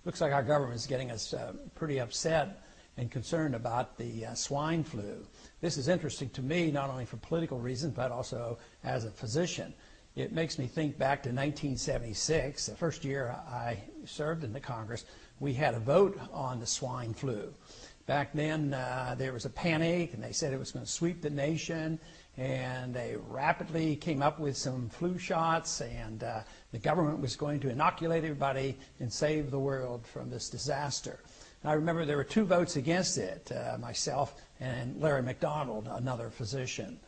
Looks like our government is getting us pretty upset and concerned about the swine flu. This is interesting to me, not only for political reasons, but also as a physician. It makes me think back to 1976, the first year I served in the Congress. We had a vote on the swine flu. Back then, there was a panic, and they said it was going to sweep the nation, and they rapidly came up with some flu shots, and the government was going to inoculate everybody and save the world from this disaster. And I remember there were 2 votes against it, myself and Larry McDonald, another physician.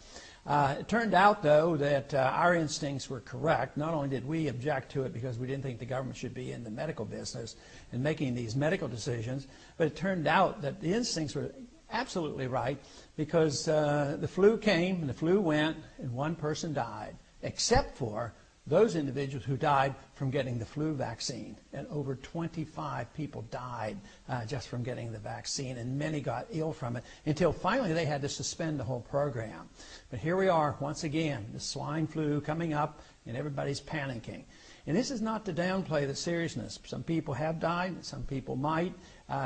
It turned out, though, that our instincts were correct. Not only did we object to it because we didn't think the government should be in the medical business and making these medical decisions, but it turned out that the instincts were absolutely right, because the flu came and the flu went and 1 person died, except for those individuals who died from getting the flu vaccine. And over 25 people died just from getting the vaccine, and many got ill from it until finally they had to suspend the whole program. But here we are once again, the swine flu coming up, and everybody's panicking. And this is not to downplay the seriousness. Some people have died, some people might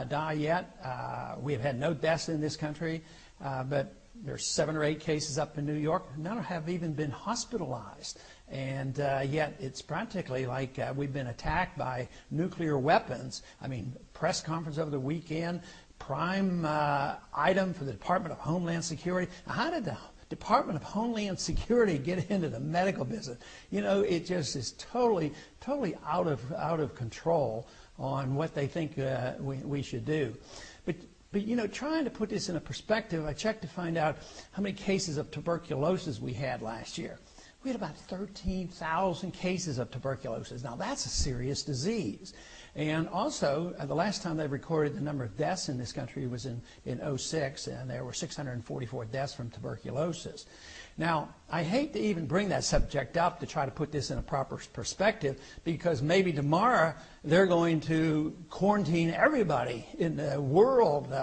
die yet. We have had no deaths in this country, but there's 7 or 8 cases up in New York. None have even been hospitalized. And yet it's practically like we've been attacked by nuclear weapons. I mean, press conference over the weekend, prime item for the Department of Homeland Security. Now, how did the Department of Homeland Security get into the medical business? You know, it just is totally out of control on what they think we should do. But you know, trying to put this in a perspective, I checked to find out how many cases of tuberculosis we had last year. We had about 13,000 cases of tuberculosis. Now, that's a serious disease. And also, the last time they recorded the number of deaths in this country was in 2006, and there were 644 deaths from tuberculosis. Now, I hate to even bring that subject up to try to put this in a proper perspective, because maybe tomorrow they're going to quarantine everybody in the world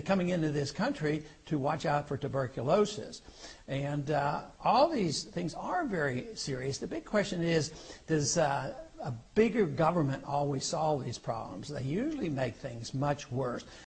coming into this country to watch out for tuberculosis. And all these things are very serious. The big question is, does a bigger government always solve these problems? They usually make things much worse.